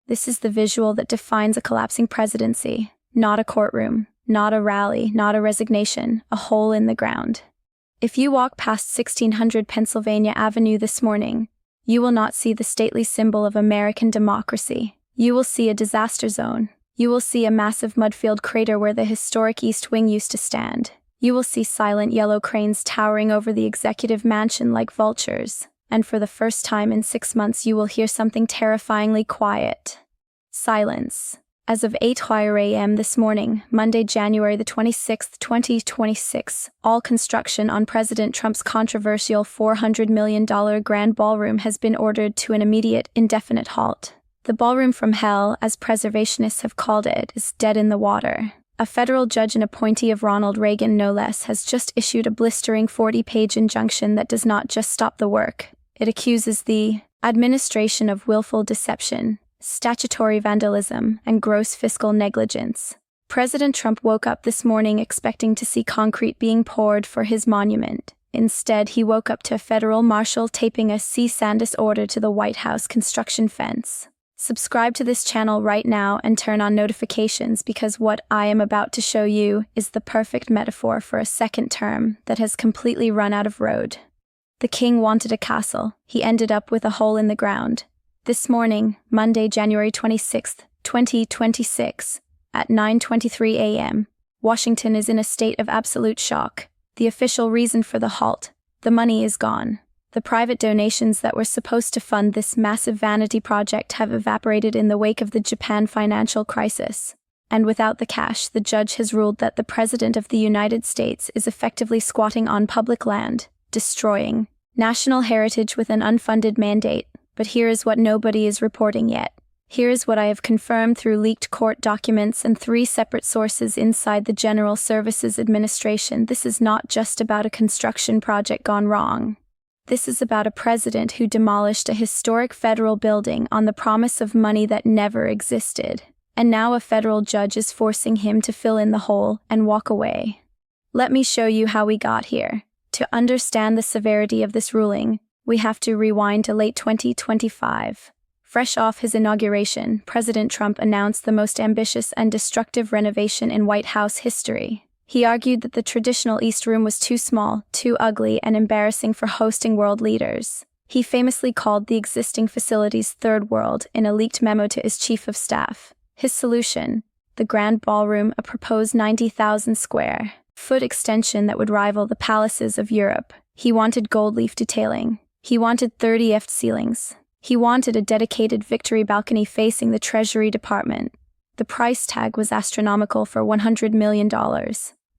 This is the visual that defines a collapsing presidency. Not a courtroom, not a rally, not a resignation, a hole in the ground. If you walk past 1600 Pennsylvania Avenue this morning, you will not see the stately symbol of American democracy. You will see a disaster zone. You will see a massive mud-filled crater where the historic East Wing used to stand. You will see silent yellow cranes towering over the executive mansion like vultures. And for the first time in 6 months you will hear something terrifyingly quiet. Silence. As of 8:00 a.m. this morning, Monday, January the 26th, 2026, all construction on President Trump's controversial $400 million Grand Ballroom has been ordered to an immediate, indefinite halt. The ballroom from hell, as preservationists have called it, is dead in the water. A federal judge and appointee of Ronald Reagan, no less, has just issued a blistering 40-page injunction that does not just stop the work. It accuses the administration of willful deception, statutory vandalism, and gross fiscal negligence. President Trump woke up this morning expecting to see concrete being poured for his monument. Instead, he woke up to a federal marshal taping a cease and desist order to the White House construction fence. Subscribe to this channel right now and turn on notifications because what I am about to show you is the perfect metaphor for a second term that has completely run out of road. The king wanted a castle. He ended up with a hole in the ground. This morning, Monday, January 26th, 2026, at 9:23 a.m., Washington is in a state of absolute shock. The official reason for the halt: the money is gone. The private donations that were supposed to fund this massive vanity project have evaporated in the wake of the Japan financial crisis. And without the cash, the judge has ruled that the President of the United States is effectively squatting on public land, destroying national heritage with an unfunded mandate. But here is what nobody is reporting yet. Here is what I have confirmed through leaked court documents and 3 separate sources inside the General Services Administration. This is not just about a construction project gone wrong. This is about a president who demolished a historic federal building on the promise of money that never existed. And now a federal judge is forcing him to fill in the hole and walk away. Let me show you how we got here. To understand the severity of this ruling, we have to rewind to late 2025. Fresh off his inauguration, President Trump announced the most ambitious and destructive renovation in White House history. He argued that the traditional East Room was too small, too ugly, and embarrassing for hosting world leaders. He famously called the existing facilities Third World in a leaked memo to his chief of staff. His solution: the Grand Ballroom, a proposed 90,000 square foot extension that would rival the palaces of Europe. He wanted gold leaf detailing. He wanted 30-foot ceilings. He wanted a dedicated victory balcony facing the Treasury Department. The price tag was astronomical for $100 million,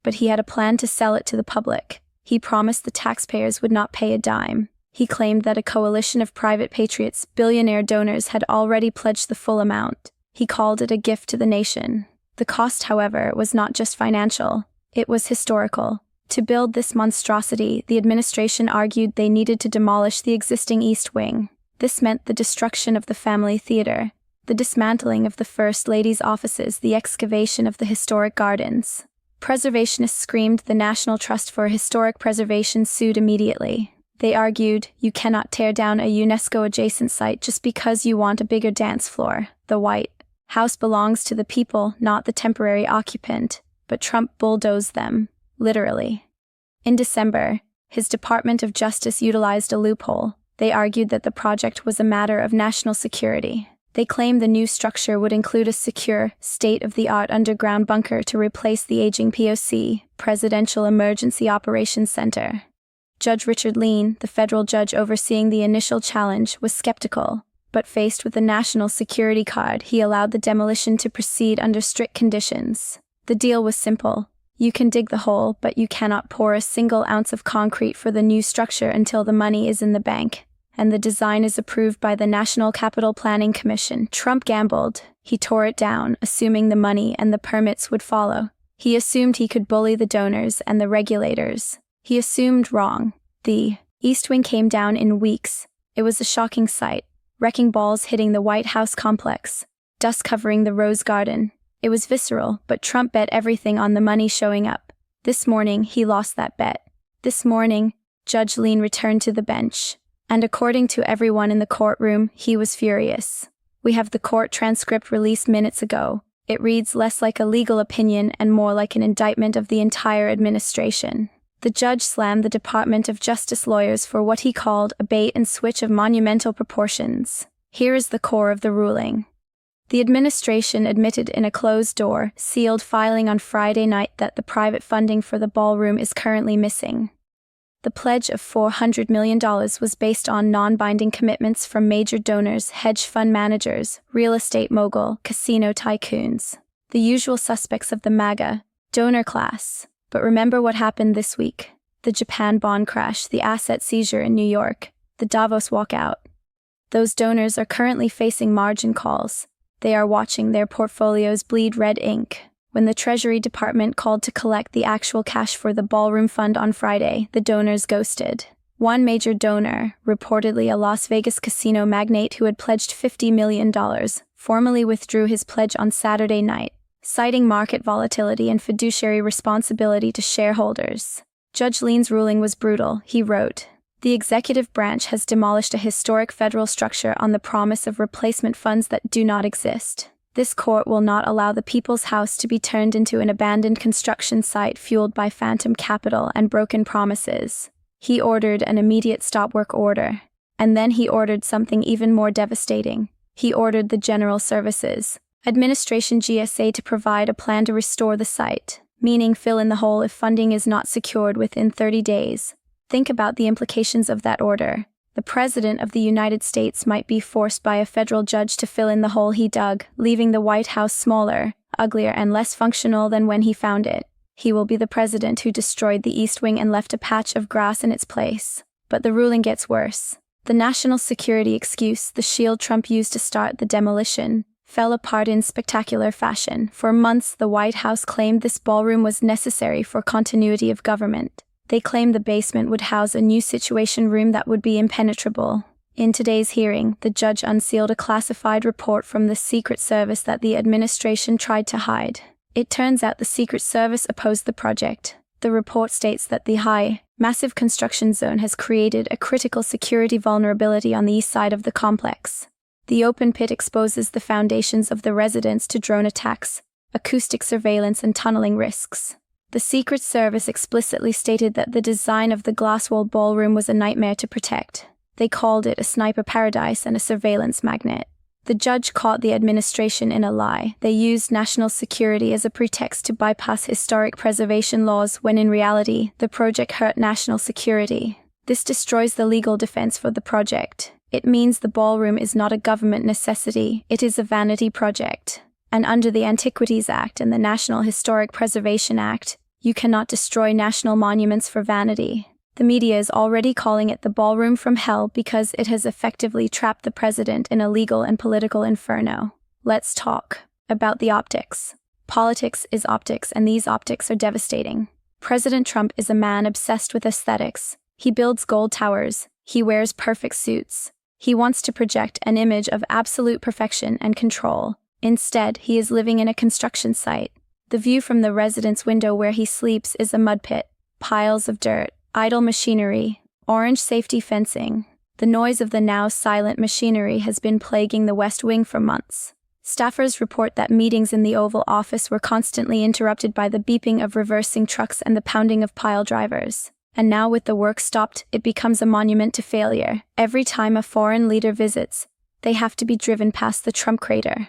but he had a plan to sell it to the public. He promised the taxpayers would not pay a dime. He claimed that a coalition of private patriots, billionaire donors, had already pledged the full amount. He called it a gift to the nation. The cost, however, was not just financial. It was historical. To build this monstrosity, the administration argued they needed to demolish the existing East Wing. This meant the destruction of the family theater, the dismantling of the First Lady's offices, the excavation of the historic gardens. Preservationists screamed the National Trust for Historic Preservation sued immediately. They argued, you cannot tear down a UNESCO-adjacent site just because you want a bigger dance floor. The White House belongs to the people, not the temporary occupant, but Trump bulldozed them, literally. In December, his Department of Justice utilized a loophole. They argued that the project was a matter of national security. They claimed the new structure would include a secure, state-of-the-art underground bunker to replace the aging POC, Presidential Emergency Operations Center. Judge Richard Lean, the federal judge overseeing the initial challenge, was skeptical, but faced with the national security card, he allowed the demolition to proceed under strict conditions. The deal was simple. You can dig the hole, but you cannot pour a single ounce of concrete for the new structure until the money is in the bank and the design is approved by the National Capital Planning Commission. Trump gambled. He tore it down, assuming the money and the permits would follow. He assumed he could bully the donors and the regulators. He assumed wrong. The East Wing came down in weeks. It was a shocking sight. Wrecking balls hitting the White House complex, dust covering the Rose Garden. It was visceral, but Trump bet everything on the money showing up. This morning, he lost that bet. This morning, Judge Lean returned to the bench. And according to everyone in the courtroom, he was furious. We have the court transcript released minutes ago. It reads less like a legal opinion and more like an indictment of the entire administration. The judge slammed the Department of Justice lawyers for what he called a bait and switch of monumental proportions. Here is the core of the ruling. The administration admitted in a closed-door, sealed filing on Friday night that the private funding for the ballroom is currently missing. The pledge of $400 million was based on non-binding commitments from major donors, hedge fund managers, real estate mogul, casino tycoons, the usual suspects of the MAGA donor class. But remember what happened this week: the Japan bond crash, the asset seizure in New York, the Davos walkout. Those donors are currently facing margin calls. They are watching their portfolios bleed red ink. When the Treasury Department called to collect the actual cash for the ballroom fund on Friday, the donors ghosted. One major donor, reportedly a Las Vegas casino magnate who had pledged $50 million, formally withdrew his pledge on Saturday night, citing market volatility and fiduciary responsibility to shareholders. Judge Lean's ruling was brutal, he wrote. The executive branch has demolished a historic federal structure on the promise of replacement funds that do not exist. This court will not allow the People's House to be turned into an abandoned construction site fueled by phantom capital and broken promises. He ordered an immediate stop work order. And then he ordered something even more devastating. He ordered the General Services Administration GSA to provide a plan to restore the site, meaning fill in the hole if funding is not secured within 30 days. Think about the implications of that order. The President of the United States might be forced by a federal judge to fill in the hole he dug, leaving the White House smaller, uglier, and less functional than when he found it. He will be the president who destroyed the East Wing and left a patch of grass in its place. But the ruling gets worse. The national security excuse, the shield Trump used to start the demolition, fell apart in spectacular fashion. For months, the White House claimed this ballroom was necessary for continuity of government. They claimed the basement would house a new situation room that would be impenetrable. In today's hearing, the judge unsealed a classified report from the Secret Service that the administration tried to hide. It turns out the Secret Service opposed the project. The report states that the massive construction zone has created a critical security vulnerability on the east side of the complex. The open pit exposes the foundations of the residence to drone attacks, acoustic surveillance, and tunneling risks. The Secret Service explicitly stated that the design of the glass-walled ballroom was a nightmare to protect. They called it a sniper paradise and a surveillance magnet. The judge caught the administration in a lie. They used national security as a pretext to bypass historic preservation laws when in reality, the project hurt national security. This destroys the legal defense for the project. It means the ballroom is not a government necessity, it is a vanity project. And under the Antiquities Act and the National Historic Preservation Act, you cannot destroy national monuments for vanity. The media is already calling it the ballroom from hell because it has effectively trapped the president in a legal and political inferno. Let's talk about the optics. Politics is optics, and these optics are devastating. President Trump is a man obsessed with aesthetics. He builds gold towers. He wears perfect suits. He wants to project an image of absolute perfection and control. Instead, he is living in a construction site. The view from the residence window where he sleeps is a mud pit, piles of dirt, idle machinery, orange safety fencing. The noise of the now silent machinery has been plaguing the West Wing for months. Staffers report that meetings in the Oval Office were constantly interrupted by the beeping of reversing trucks and the pounding of pile drivers. And now with the work stopped, it becomes a monument to failure. Every time a foreign leader visits, they have to be driven past the Trump crater.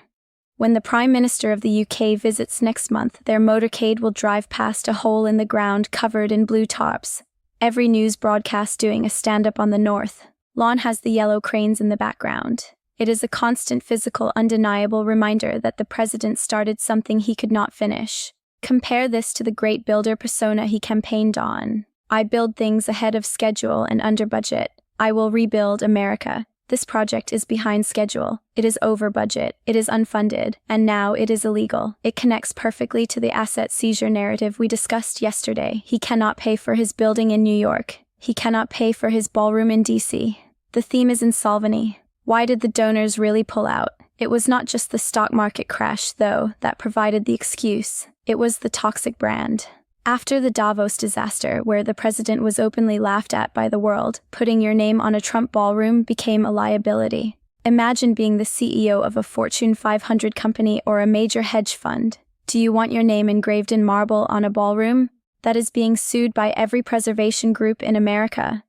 When the Prime Minister of the UK visits next month, their motorcade will drive past a hole in the ground covered in blue tarps. Every news broadcast doing a stand-up on the North Lawn has the yellow cranes in the background. It is a constant physical, undeniable reminder that the president started something he could not finish. Compare this to the great builder persona he campaigned on. I build things ahead of schedule and under budget. I will rebuild America. This project is behind schedule, it is over budget, it is unfunded, and now it is illegal. It connects perfectly to the asset seizure narrative we discussed yesterday. He cannot pay for his building in New York. He cannot pay for his ballroom in DC. The theme is insolvency. Why did the donors really pull out? It was not just the stock market crash, though, that provided the excuse. It was the toxic brand. After the Davos disaster, where the president was openly laughed at by the world, putting your name on a Trump ballroom became a liability. Imagine being the CEO of a Fortune 500 company or a major hedge fund. Do you want your name engraved in marble on a ballroom that is being sued by every preservation group in America?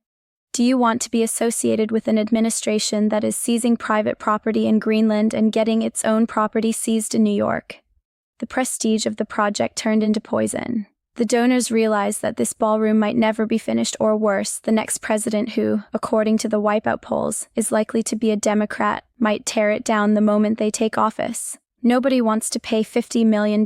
Do you want to be associated with an administration that is seizing private property in Greenland and getting its own property seized in New York? The prestige of the project turned into poison. The donors realized that this ballroom might never be finished, or worse, the next president who, according to the wipeout polls, is likely to be a Democrat, might tear it down the moment they take office. Nobody wants to pay $50 million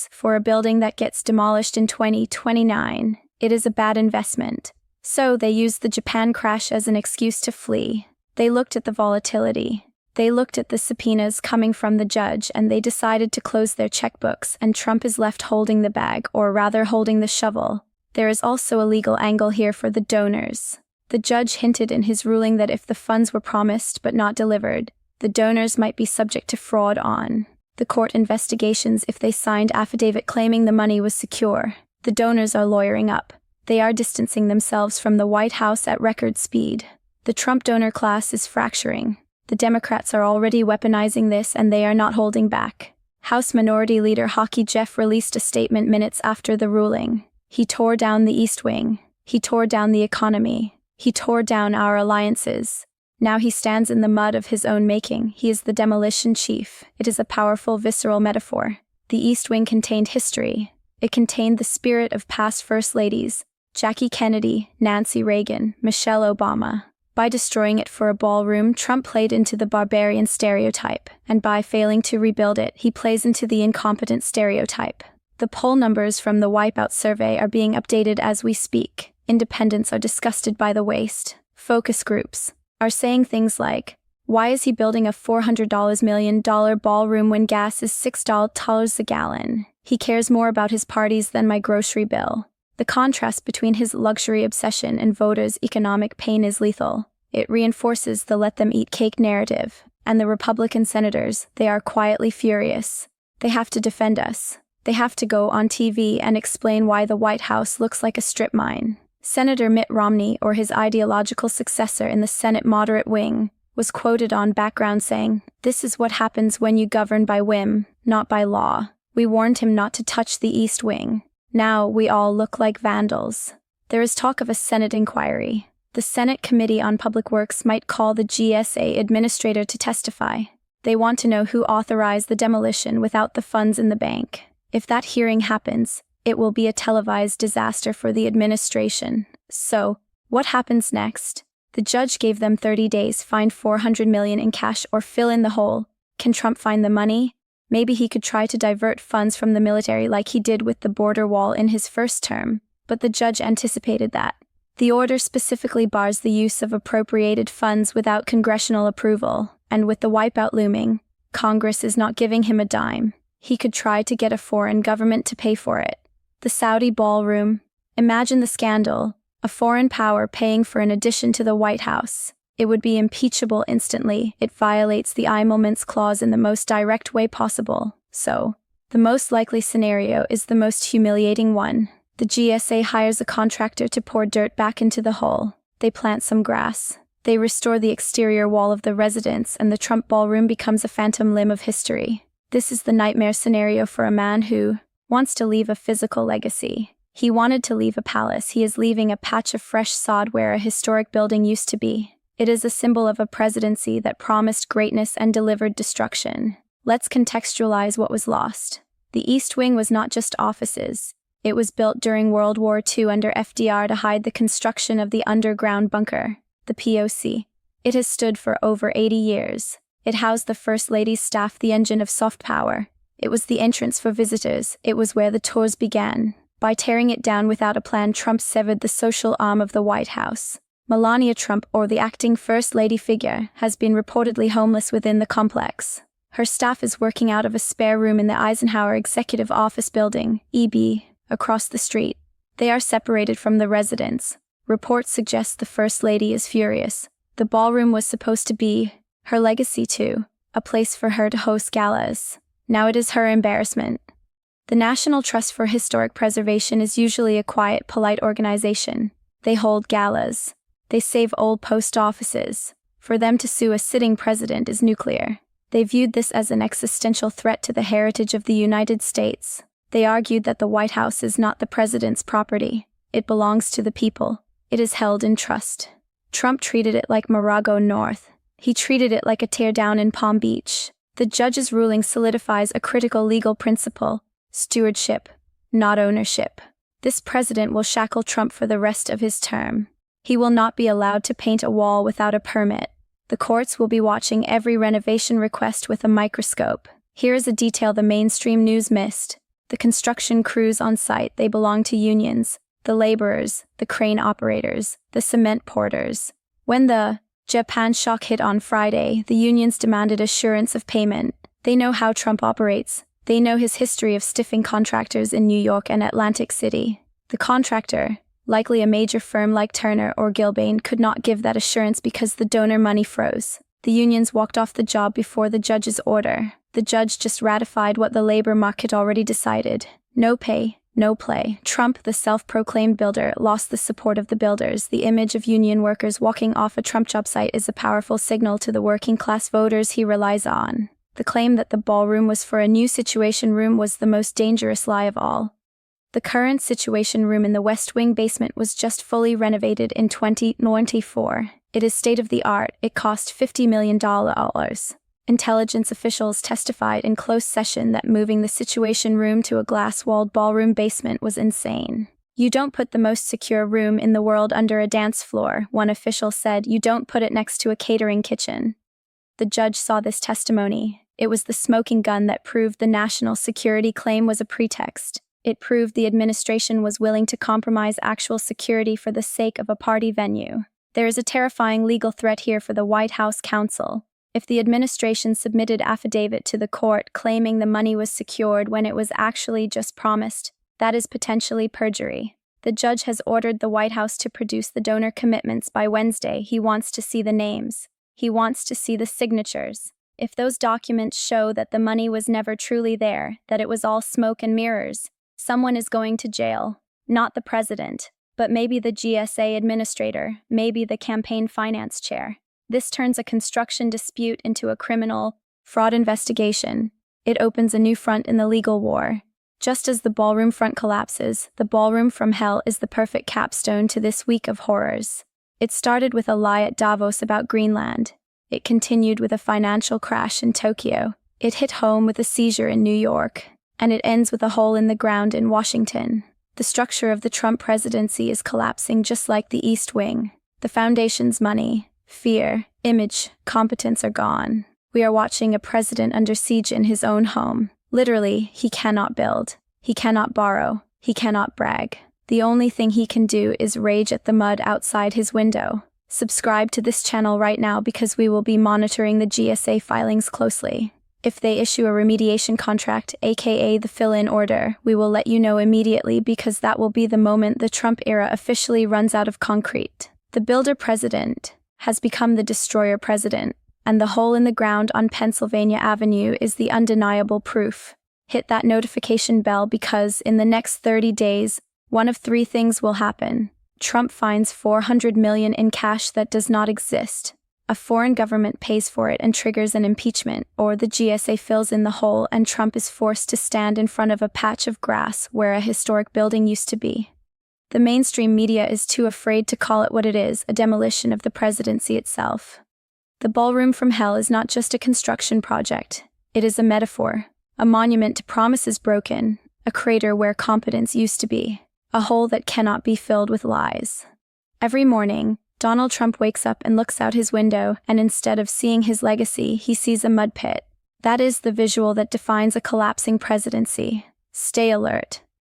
for a building that gets demolished in 2029. It is a bad investment. So they used the Japan crash as an excuse to flee. They looked at the volatility. They looked at the subpoenas coming from the judge, and they decided to close their checkbooks, and Trump is left holding the bag, or rather holding the shovel. There is also a legal angle here for the donors. The judge hinted in his ruling that if the funds were promised but not delivered, the donors might be subject to fraud on the court investigations if they signed affidavit claiming the money was secure. The donors are lawyering up. They are distancing themselves from the White House at record speed. The Trump donor class is fracturing. The Democrats are already weaponizing this, and they are not holding back. House Minority Leader Hockey Jeff released a statement minutes after the ruling. He tore down the East Wing. He tore down the economy. He tore down our alliances. Now he stands in the mud of his own making. He is the demolition chief. It is a powerful, visceral metaphor. The East Wing contained history. It contained the spirit of past First Ladies, Jackie Kennedy, Nancy Reagan, Michelle Obama. By destroying it for a ballroom, Trump played into the barbarian stereotype, and by failing to rebuild it, he plays into the incompetent stereotype. The poll numbers from the Wipeout survey are being updated as we speak. Independents are disgusted by the waste. Focus groups are saying things like, why is he building a $400 million ballroom when gas is $6 a gallon? He cares more about his parties than my grocery bill. The contrast between his luxury obsession and voters' economic pain is lethal. It reinforces the let-them-eat-cake narrative. And the Republican senators, they are quietly furious. They have to defend us. They have to go on TV and explain why the White House looks like a strip mine. Senator Mitt Romney, or his ideological successor in the Senate moderate wing, was quoted on background saying, "This is what happens when you govern by whim, not by law. We warned him not to touch the East Wing. Now we all look like vandals." There is talk of a Senate inquiry. The Senate Committee on Public Works might call the GSA administrator to testify. They want to know who authorized the demolition without the funds in the bank. If that hearing happens, it will be a televised disaster for the administration. So, what happens next? The judge gave them 30 days, find $400 million in cash, or fill in the hole. Can Trump find the money? Maybe he could try to divert funds from the military like he did with the border wall in his first term, but the judge anticipated that. The order specifically bars the use of appropriated funds without congressional approval, and with the wipeout looming, Congress is not giving him a dime. He could try to get a foreign government to pay for it. The Saudi ballroom. Imagine the scandal. A foreign power paying for an addition to the White House. It would be impeachable instantly. It violates the emoluments clause in the most direct way possible. So, the most likely scenario is the most humiliating one. The GSA hires a contractor to pour dirt back into the hole. They plant some grass. They restore the exterior wall of the residence, and the Trump ballroom becomes a phantom limb of history. This is the nightmare scenario for a man who wants to leave a physical legacy. He wanted to leave a palace. He is leaving a patch of fresh sod where a historic building used to be. It is a symbol of a presidency that promised greatness and delivered destruction. Let's contextualize what was lost. The East Wing was not just offices. It was built during World War II under FDR to hide the construction of the underground bunker, the POC. It has stood for over 80 years. It housed the First Lady's staff, the engine of soft power. It was the entrance for visitors. It was where the tours began. By tearing it down without a plan, Trump severed the social arm of the White House. Melania Trump, or the acting First Lady figure, has been reportedly homeless within the complex. Her staff is working out of a spare room in the Eisenhower Executive Office Building, EB, across the street. They are separated from the residents. Reports suggest the First Lady is furious. The ballroom was supposed to be her legacy too, a place for her to host galas. Now it is her embarrassment. The National Trust for Historic Preservation is usually a quiet, polite organization. They hold galas. They save old post offices. For them to sue a sitting president is nuclear. They viewed this as an existential threat to the heritage of the United States. They argued that the White House is not the president's property. It belongs to the people. It is held in trust. Trump treated it like Morago North. He treated it like a teardown in Palm Beach. The judge's ruling solidifies a critical legal principle: stewardship, not ownership. This president will shackle Trump for the rest of his term. He will not be allowed to paint a wall without a permit. The courts will be watching every renovation request with a microscope. Here is a detail the mainstream news missed. The construction crews on site, they belong to unions. The laborers, the crane operators, the cement porters. When the Japan shock hit on Friday, the unions demanded assurance of payment. They know how Trump operates. They know his history of stiffing contractors in New York and Atlantic City. The contractor, likely a major firm like Turner or Gilbane, could not give that assurance because the donor money froze. The unions walked off the job before the judge's order. The judge just ratified what the labor market already decided. No pay, no play. Trump, the self-proclaimed builder, lost the support of the builders. The image of union workers walking off a Trump job site is a powerful signal to the working-class voters he relies on. The claim that the ballroom was for a new Situation Room was the most dangerous lie of all. The current Situation Room in the West Wing basement was just fully renovated in 2094. It is state-of-the-art. It cost $50 million. Intelligence officials testified in closed session that moving the Situation Room to a glass-walled ballroom basement was insane. You don't put the most secure room in the world under a dance floor, one official said. You don't put it next to a catering kitchen. The judge saw this testimony. It was the smoking gun that proved the national security claim was a pretext. It proved the administration was willing to compromise actual security for the sake of a party venue. There is a terrifying legal threat here for the White House counsel. If the administration submitted affidavit to the court claiming the money was secured when it was actually just promised, that is potentially perjury. The judge has ordered the White House to produce the donor commitments by Wednesday. He wants to see the names. He wants to see the signatures. If those documents show that the money was never truly there, that it was all smoke and mirrors, someone is going to jail. Not the president, but maybe the GSA administrator, maybe the campaign finance chair. This turns a construction dispute into a criminal fraud investigation. It opens a new front in the legal war. Just as the ballroom front collapses, the ballroom from hell is the perfect capstone to this week of horrors. It started with a lie at Davos about Greenland. It continued with a financial crash in Tokyo. It hit home with a seizure in New York. And it ends with a hole in the ground in Washington. The structure of the Trump presidency is collapsing just like the East Wing. The foundation's money, fear, image, competence are gone. We are watching a president under siege in his own home. Literally, he cannot build. He cannot borrow. He cannot brag. The only thing he can do is rage at the mud outside his window. Subscribe to this channel right now because we will be monitoring the GSA filings closely. If they issue a remediation contract, aka the fill-in order, we will let you know immediately because that will be the moment the Trump era officially runs out of concrete. The builder president has become the destroyer president, and the hole in the ground on Pennsylvania Avenue is the undeniable proof. Hit that notification bell because in the next 30 days, one of three things will happen. Trump finds $400 million in cash that does not exist. A foreign government pays for it and triggers an impeachment, or the GSA fills in the hole and Trump is forced to stand in front of a patch of grass where a historic building used to be. The mainstream media is too afraid to call it what it is, a demolition of the presidency itself. The ballroom from hell is not just a construction project. It is a metaphor, a monument to promises broken, a crater where competence used to be, a hole that cannot be filled with lies. Every morning, Donald Trump wakes up and looks out his window, and instead of seeing his legacy, he sees a mud pit. That is the visual that defines a collapsing presidency. Stay alert.